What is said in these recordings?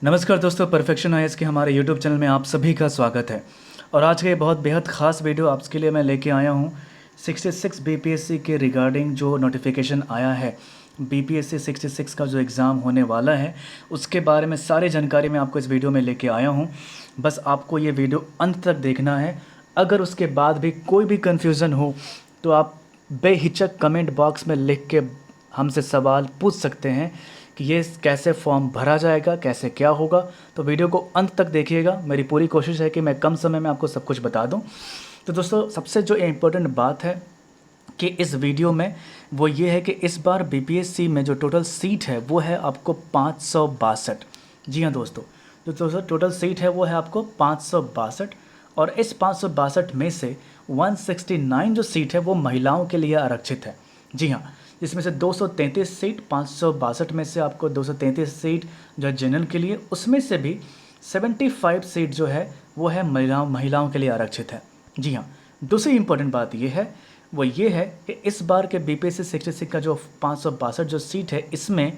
नमस्कार दोस्तों, perfection IAS के हमारे यूट्यूब चैनल में आप सभी का स्वागत है। और आज का ये बहुत बेहद ख़ास वीडियो आपके लिए मैं लेके आया हूँ 66 बीपीएससी के रिगार्डिंग जो नोटिफिकेशन आया है। बीपीएससी 66 का जो एग्ज़ाम होने वाला है उसके बारे में सारी जानकारी मैं आपको इस वीडियो में लेके आया हूँ। बस आपको ये वीडियो अंत तक देखना है। अगर उसके बाद भी कोई भी कन्फ्यूज़न हो तो आप बेहिचक कमेंट बॉक्स में लिख के हमसे सवाल पूछ सकते हैं कि ये कैसे फॉर्म भरा जाएगा, कैसे क्या होगा। तो वीडियो को अंत तक देखिएगा। मेरी पूरी कोशिश है कि मैं कम समय में आपको सब कुछ बता दूं। तो दोस्तों, सबसे जो इम्पोर्टेंट बात है कि इस वीडियो में वो ये है कि इस बार बीपीएससी में जो टोटल सीट है वो है आपको 562। जी हाँ दोस्तों, जो दोस्तों टोटल सीट है वो है आपको 562। और इस 562 में से 169 जो सीट है वो महिलाओं के लिए आरक्षित है। जी हाँ, जिसमें से 233 सीट 562 में से आपको 233 सीट जो है जनरल के लिए, उसमें से भी 75 सीट जो है वो है महिलाओं के लिए आरक्षित है। जी हाँ, दूसरी इंपॉर्टेंट बात ये है वो ये है कि इस बार के बीपीएससी 66 का जो 562 जो सीट है इसमें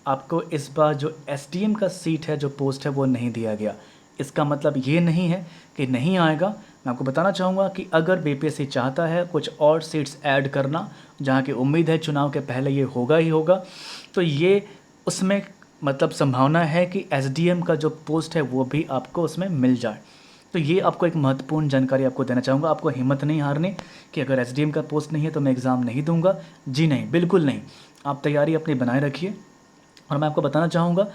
आपको इस बार जो एसडीएम का सीट है, जो पोस्ट है वो नहीं दिया गया। इसका मतलब ये नहीं है कि नहीं आएगा। मैं आपको बताना चाहूँगा कि अगर बीपीएससी चाहता है कुछ और सीट्स ऐड करना, जहाँ की उम्मीद है चुनाव के पहले ये होगा ही होगा, तो ये उसमें मतलब संभावना है कि एसडीएम का जो पोस्ट है वो भी आपको उसमें मिल जाए। तो ये आपको एक महत्वपूर्ण जानकारी आपको देना चाहूँगा। आपको हिम्मत नहीं हारनी कि अगर एसडीएम का पोस्ट नहीं है तो मैं एग्ज़ाम नहीं दूंगा। जी नहीं, बिल्कुल नहीं। आप तैयारी अपनी बनाए रखिए। और मैं आपको बताना चाहूँगा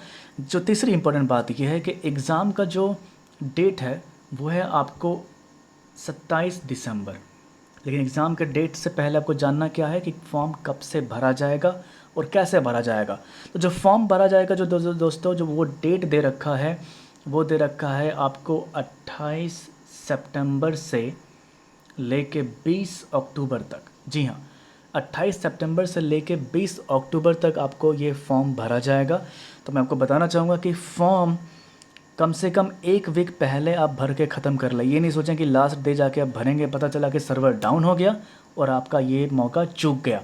जो तीसरी इंपॉर्टेंट बात यह है कि एग्ज़ाम का जो डेट है वो है आपको 27 दिसंबर। लेकिन एग्ज़ाम के डेट से पहले आपको जानना क्या है कि फॉर्म कब से भरा जाएगा और कैसे भरा जाएगा। तो जो फॉर्म भरा जाएगा, जो दोस्तों जो वो डेट दे रखा है वो दे रखा है आपको 28 सितंबर से लेके 20 अक्टूबर तक। जी हाँ, 28 सितंबर से लेके 20 अक्टूबर तक आपको ये फॉर्म भरा जाएगा। तो मैं आपको बताना चाहूँगा कि फॉर्म कम से कम एक वीक पहले आप भर के ख़त्म कर लें। ये नहीं सोचें कि लास्ट डे जाके आप भरेंगे, पता चला कि सर्वर डाउन हो गया और आपका ये मौका चूक गया।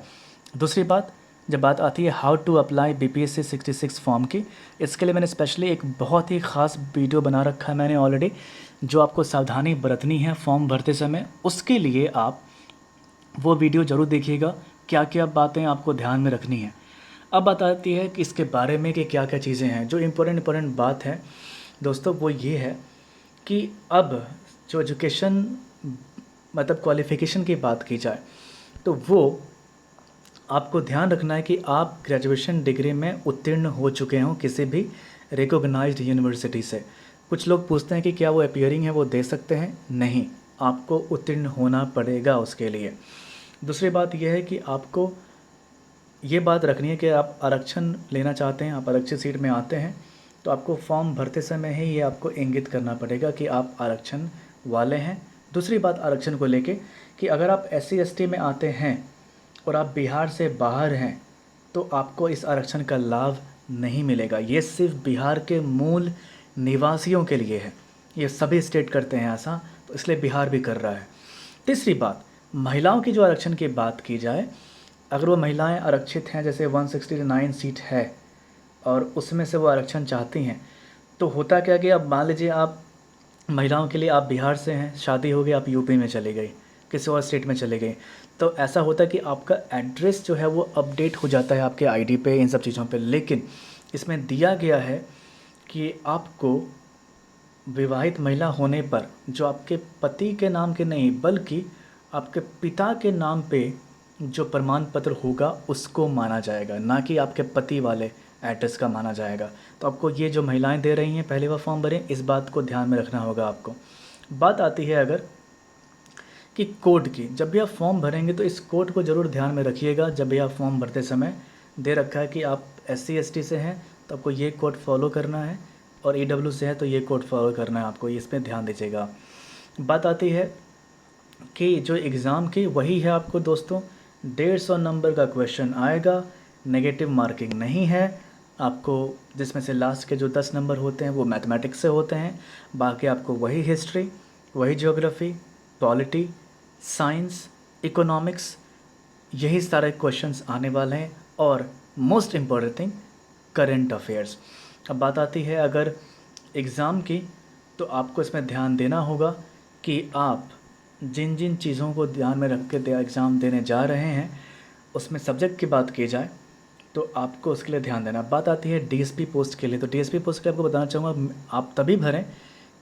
दूसरी बात, जब बात आती है how to apply BPSC 66 form की, इसके लिए मैंने स्पेशली एक बहुत ही ख़ास वीडियो बना रखा है मैंने ऑलरेडी, जो आपको सावधानी बरतनी है फॉर्म भरते समय। उसके लिए आप वो वीडियो ज़रूर देखिएगा, क्या क्या बातें आपको ध्यान में रखनी है। अब बात आती है कि इसके बारे में कि क्या क्या चीज़ें हैं। जो इम्पोर्टेंट बात है दोस्तों वो ये है कि अब जो एजुकेशन मतलब क्वालिफ़िकेशन की बात की जाए तो वो आपको ध्यान रखना है कि आप ग्रेजुएशन डिग्री में उत्तीर्ण हो चुके हों किसी भी रिकॉग्नाइज्ड यूनिवर्सिटी से। कुछ लोग पूछते हैं कि क्या वो अपीयरिंग है वो दे सकते हैं। नहीं, आपको उत्तीर्ण होना पड़ेगा उसके लिए। दूसरी बात यह है कि आपको ये बात रखनी है कि आप आरक्षण लेना चाहते हैं, आप आरक्षित सीट में आते हैं, तो आपको फॉर्म भरते समय ही ये आपको इंगित करना पड़ेगा कि आप आरक्षण वाले हैं। दूसरी बात आरक्षण को लेके कि अगर आप SC ST में आते हैं और आप बिहार से बाहर हैं तो आपको इस आरक्षण का लाभ नहीं मिलेगा। ये सिर्फ बिहार के मूल निवासियों के लिए है। ये सभी स्टेट करते हैं ऐसा, तो इसलिए बिहार भी कर रहा है। तीसरी बात, महिलाओं की जो आरक्षण की बात की जाए, अगर वो महिलाएं आरक्षित हैं, जैसे 169 सीट है और उसमें से वो आरक्षण चाहती हैं, तो होता क्या कि अब मान लीजिए आप महिलाओं के लिए आप बिहार से हैं, शादी हो गई, आप यूपी में चले गए, किसी और स्टेट में चले गए, तो ऐसा होता है कि आपका एड्रेस जो है वो अपडेट हो जाता है आपके आईडी पे, इन सब चीज़ों पे। लेकिन इसमें दिया गया है कि आपको विवाहित महिला होने पर जो आपके पति के नाम के नहीं बल्कि आपके पिता के नाम पे जो प्रमाण पत्र होगा उसको माना जाएगा, ना कि आपके पति वाले एड्रेस का माना जाएगा। तो आपको ये जो महिलाएं दे रही हैं पहले वह फॉर्म भरें, इस बात को ध्यान में रखना होगा आपको। बात आती है अगर कि कोड की, जब भी आप फॉर्म भरेंगे तो इस कोड को ज़रूर ध्यान में रखिएगा। जब भी आप फॉर्म भरते समय दे रखा है कि आप SC ST से हैं तो आपको ये कोड फॉलो करना है, और EW से है तो ये कोड फॉलो करना है आपको, इस पर ध्यान दीजिएगा। बात आती है कि जो एग्ज़ाम की वही है आपको दोस्तों 150 नंबर का क्वेश्चन आएगा, नेगेटिव मार्किंग नहीं है आपको, जिसमें से लास्ट के जो 10 नंबर होते हैं वो मैथमेटिक्स से होते हैं। बाकी आपको वही हिस्ट्री, वही ज्योग्राफी, पॉलिटी, साइंस, इकोनॉमिक्स, यही सारे क्वेश्चंस आने वाले हैं। और most important thing, current affairs. अब बात आती है अगर एग्ज़ाम की, तो आपको इसमें ध्यान देना होगा कि आप जिन जिन चीज़ों को ध्यान में रख के एग्ज़ाम देने जा रहे हैं, उसमें सब्जेक्ट की बात की जाए तो आपको उसके लिए ध्यान देना। बात आती है डीएसपी पोस्ट के लिए, तो डीएसपी पोस्ट के लिए आपको बताना चाहूँगा आप तभी भरें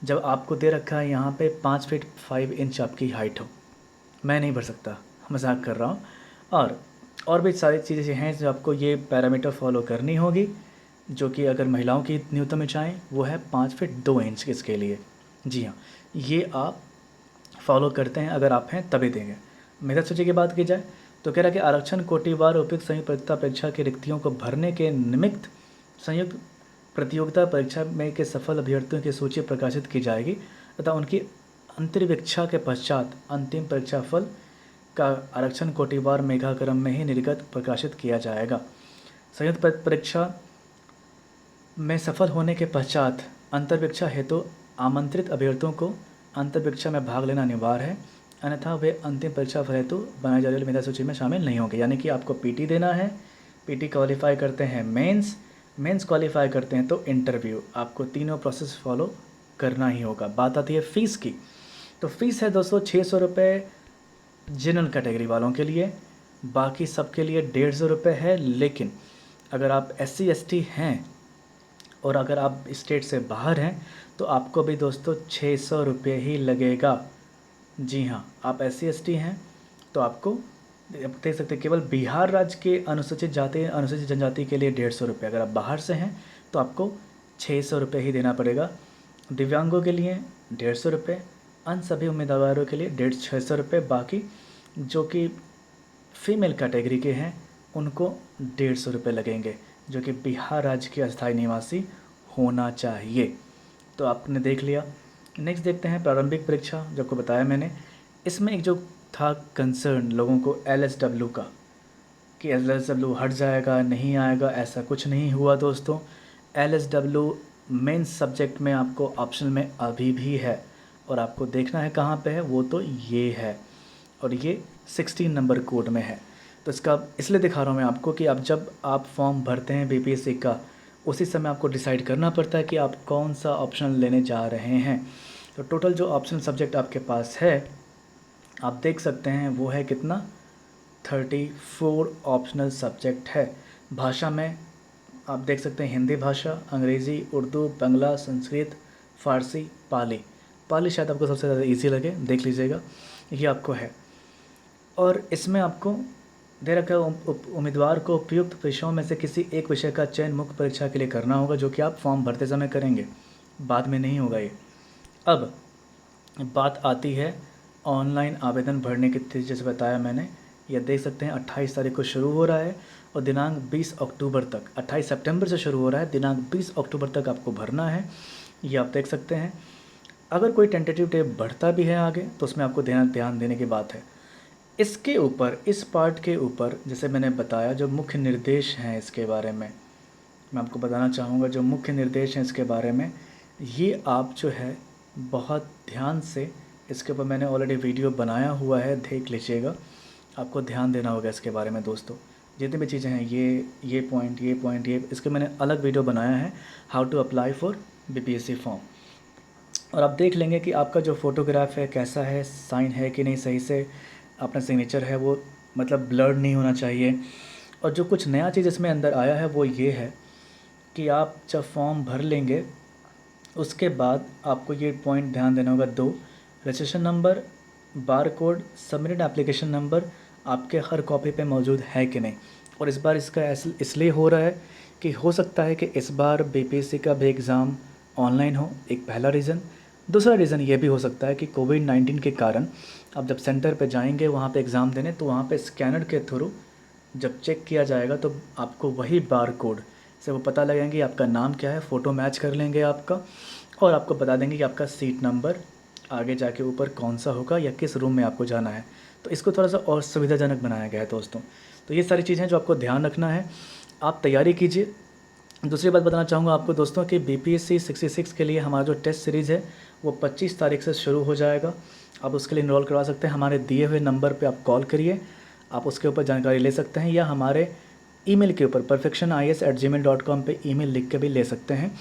जब आपको दे रखा है यहाँ पे 5 फीट 5 इंच आपकी हाइट हो। मैं नहीं भर सकता, मजाक कर रहा हूँ। और भी सारी चीज़ें हैं जो आपको ये पैरामीटर फॉलो करनी होगी, जो कि अगर महिलाओं की न्यूनतम ऊंचाई वो है 5 फीट 2 इंच इसके लिए। जी हाँ, ये आप फॉलो करते हैं अगर आप हैं तभी देंगे। मेधा सूची की बात की जाए तो कह रहा है कि आरक्षण कोटिवार उपयुक्त संयुक्त प्रतियोगिता परीक्षा की रिक्तियों को भरने के निमित्त संयुक्त प्रतियोगिता परीक्षा में के सफल अभ्यर्थियों की सूची प्रकाशित की जाएगी तथा उनकी अंतरिवीक्षा के पश्चात अंतिम परीक्षा फल का आरक्षण कोटिवार मेघाक्रम में ही निर्गत प्रकाशित किया जाएगा। संयुक्त परीक्षा में सफल होने के पश्चात अंतर्वीक्षा हेतु आमंत्रित अभ्यर्थियों को अंतर्वीक्षा में भाग लेना अनिवार्य है, अन्यथा वे अंतिम परीक्षा फल हेतु बनाई जाने वाली मेधा सूची में शामिल नहीं होंगे। यानी कि आपको पीटी देना है, पीटी क्वालिफाई करते हैं मेंस क्वालिफाई करते हैं तो इंटरव्यू, आपको तीनों प्रोसेस फॉलो करना ही होगा। बात आती है फ़ीस की, तो फ़ीस है दोस्तों 600 रुपये जनरल कैटेगरी वालों के लिए, बाकी सबके लिए 150 रुपये है। लेकिन अगर आप SC ST हैं और अगर आप स्टेट से बाहर हैं तो आपको भी दोस्तों 600 रुपये ही लगेगा। जी हाँ, आप SC ST हैं तो आपको देख सकते हैं केवल बिहार राज्य के अनुसूचित जाति अनुसूचित जनजाति के लिए 150 रुपये, अगर आप बाहर से हैं तो आपको 600 रुपये ही देना पड़ेगा। दिव्यांगों के लिए 150 रुपये, अन्य सभी उम्मीदवारों के लिए 600 रुपये, बाकी जो कि फ़ीमेल कैटेगरी के हैं उनको 150 रुपये लगेंगे, जो कि बिहार राज्य के अस्थायी निवासी होना चाहिए। तो आपने देख लिया। नेक्स्ट देखते हैं प्रारंभिक परीक्षा, जो आपको बताया मैंने। इसमें एक जो था कंसर्न लोगों को LSW का, कि LSW हट जाएगा नहीं आएगा, ऐसा कुछ नहीं हुआ दोस्तों। LSW मेंस सब्जेक्ट में आपको ऑप्शन में अभी भी है, और आपको देखना है कहाँ पे है, वो तो ये है, और ये 16 नंबर कोड में है। तो इसका इसलिए दिखा रहा हूँ मैं आपको कि अब जब आप फॉर्म भरते हैं BPSC का, उसी समय आपको डिसाइड करना पड़ता है कि आप कौन सा ऑप्शन लेने जा रहे हैं। तो टोटल जो ऑप्शनल सब्जेक्ट आपके पास है आप देख सकते हैं वो है कितना, 34 ऑप्शनल सब्जेक्ट है। भाषा में आप देख सकते हैं हिंदी भाषा, अंग्रेज़ी, उर्दू, बांग्ला, संस्कृत, फ़ारसी, पाली शायद आपको सबसे ज़्यादा इजी लगे, देख लीजिएगा, ये आपको है। और इसमें आपको दे रखा है उम्मीदवार को उपयुक्त विषयों में से किसी एक विषय का चयन मुख्य परीक्षा के लिए करना होगा, जो कि आप फॉर्म भरते समय करेंगे, बाद में नहीं होगा ये। अब बात आती है ऑनलाइन आवेदन भरने की तिथि, जैसे बताया मैंने, यह देख सकते हैं 28 तारीख को शुरू हो रहा है और दिनांक 20 अक्टूबर तक, 28 सितंबर से शुरू हो रहा है, दिनांक 20 अक्टूबर तक आपको भरना है, ये आप देख सकते हैं। अगर कोई टेंटेटिव डेट बढ़ता भी है आगे तो उसमें आपको ध्यान देने की बात है। इसके ऊपर, इस पार्ट के ऊपर, जैसे मैंने बताया, जो मुख्य निर्देश हैं इसके बारे में मैं आपको बताना चाहूँगा। जो मुख्य निर्देश हैं इसके बारे में, ये आप जो है बहुत ध्यान से, इसके ऊपर मैंने ऑलरेडी वीडियो बनाया हुआ है, देख लीजिएगा। आपको ध्यान देना होगा इसके बारे में दोस्तों। जितनी भी चीज़ें हैं, ये पॉइंट, ये इसके मैंने अलग वीडियो बनाया है, how to apply for BPSC form. और आप देख लेंगे कि आपका जो फ़ोटोग्राफ है कैसा है, साइन है कि नहीं सही से, अपना सिग्नेचर है वो मतलब ब्लर्ड नहीं होना चाहिए। और जो कुछ नया चीज़ इसमें अंदर आया है वो ये है कि आप जब फॉर्म भर लेंगे उसके बाद आपको ये पॉइंट ध्यान देना होगा, 2 registration number, bar code, submitted application number आपके हर कॉपी पे मौजूद है कि नहीं। और इस बार इसका इसलिए हो रहा है कि हो सकता है कि इस बार BPSC का भी एग्ज़ाम ऑनलाइन हो, एक पहला रीज़न। दूसरा रीज़न ये भी हो सकता है कि कोविड-19 के कारण आप जब सेंटर पे जाएंगे वहाँ पे एग्ज़ाम देने, तो वहाँ पे स्कैनर के थ्रू जब चेक किया जाएगा तो आपको वही बार कोड से वो पता लगेंगे आपका नाम क्या है, फ़ोटो मैच कर लेंगे आपका, और आपको बता देंगे कि आपका सीट नंबर आगे जाके ऊपर कौन सा होगा या किस रूम में आपको जाना है। तो इसको थोड़ा सा और सुविधाजनक बनाया गया है दोस्तों। तो ये सारी चीज़ें जो आपको ध्यान रखना है, आप तैयारी कीजिए। दूसरी बात बताना चाहूँगा आपको दोस्तों कि BPSC 66 के लिए हमारा जो टेस्ट सीरीज़ है वो 25 तारीख से शुरू हो जाएगा। आप उसके लिए इनरोल करवा सकते हैं, हमारे दिए हुए नंबर पे आप कॉल करिए, आप उसके ऊपर जानकारी ले सकते हैं, या हमारे ईमेल के ऊपर perfectionis@gmail.com पे ईमेल लिख के भी ले सकते हैं।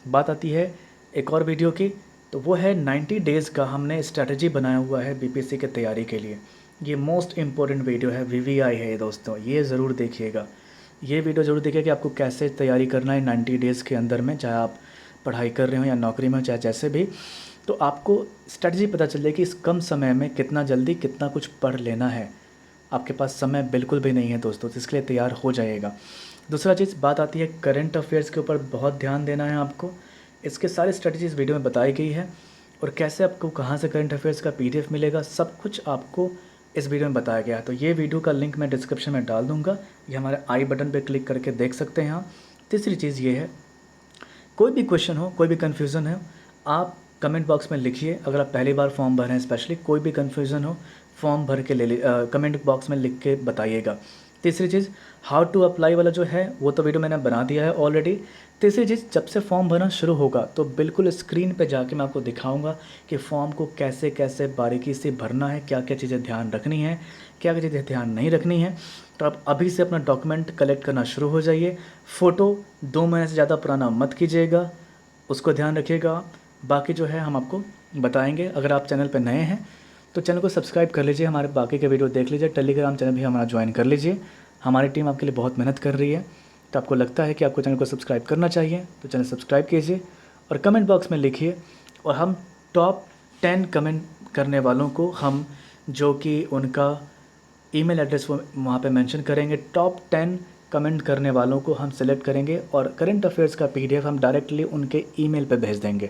बात आती है एक और वीडियो की, तो वो है 90 डेज़ का हमने स्ट्रैटेजी बनाया हुआ है बीपीएससी की तैयारी के लिए। ये मोस्ट इम्पॉर्टेंट वीडियो है, वीवीआई है ये दोस्तों, ये ज़रूर देखिएगा। ये वीडियो ज़रूर देखिए कि आपको कैसे तैयारी करना है 90 डेज़ के अंदर में, चाहे आप पढ़ाई कर रहे हो या नौकरी में हो, चाहे जैसे भी। तो आपको स्ट्रैटेजी पता चल जाए कि इस कम समय में कितना जल्दी कितना कुछ पढ़ लेना है। आपके पास समय बिल्कुल भी नहीं है दोस्तों, तो इसके लिए तैयार हो जाइएगा। दूसरा चीज़ बात आती है करंट अफेयर्स के ऊपर, बहुत ध्यान देना है आपको। इसके सारे स्ट्रैटेजीज़ वीडियो में बताई गई है, और कैसे आपको कहाँ से करंट अफेयर्स का पीडीएफ मिलेगा, सब कुछ आपको इस वीडियो में बताया गया है। तो ये वीडियो का लिंक मैं डिस्क्रिप्शन में डाल दूँगा, ये हमारे आई बटन पर क्लिक करके देख सकते हैं आप। तीसरी चीज़ ये है, कोई भी क्वेश्चन हो, कोई भी कन्फ्यूज़न है, आप कमेंट बॉक्स में लिखिए। अगर आप पहली बार फॉर्म भर रहे हैं, स्पेशली कोई भी कन्फ्यूज़न हो, फॉर्म भर के कमेंट बॉक्स में लिख के बताइएगा। तीसरी चीज़, हाउ टू अप्लाई वाला जो है वो तो वीडियो मैंने बना दिया है ऑलरेडी। तीसरी चीज़, जब से फॉर्म भरना शुरू होगा तो बिल्कुल स्क्रीन पे जाके मैं आपको दिखाऊंगा कि फ़ॉर्म को कैसे कैसे बारीकी से भरना है, क्या क्या चीज़ें ध्यान रखनी है, क्या क्या चीज़ें ध्यान नहीं रखनी है। तो आप अभी से अपना डॉक्यूमेंट कलेक्ट करना शुरू हो जाइए। फ़ोटो 2 महीने से ज़्यादा पुराना मत कीजिएगा, उसको ध्यान रखिएगा। बाकी जो है हम आपको बताएंगे। अगर आप चैनल पर नए हैं तो चैनल को सब्सक्राइब कर लीजिए, हमारे बाकी के वीडियो देख लीजिए, टेलीग्राम चैनल भी हमारा ज्वाइन कर लीजिए। हमारी टीम आपके लिए बहुत मेहनत कर रही है, तो आपको लगता है कि आपको चैनल को सब्सक्राइब करना चाहिए तो चैनल सब्सक्राइब कीजिए और कमेंट बॉक्स में लिखिए। और हम टॉप 10 कमेंट करने वालों को हम, जो कि उनका ईमेल एड्रेस वो वहाँ पे मेंशन करेंगे, टॉप 10 कमेंट करने वालों को हम सेलेक्ट करेंगे और करंट अफेयर्स का पीडीएफ हम डायरेक्टली उनके ईमेल पे भेज देंगे।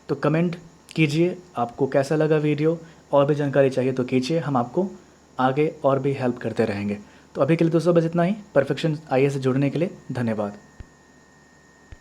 तो कमेंट कीजिए, आपको कैसा लगा वीडियो, और भी जानकारी चाहिए तो कीजिए, हम आपको आगे और भी हेल्प करते रहेंगे। तो अभी के लिए दोस्तों बस इतना ही। परफेक्शन आईएएस से जुड़ने के लिए धन्यवाद।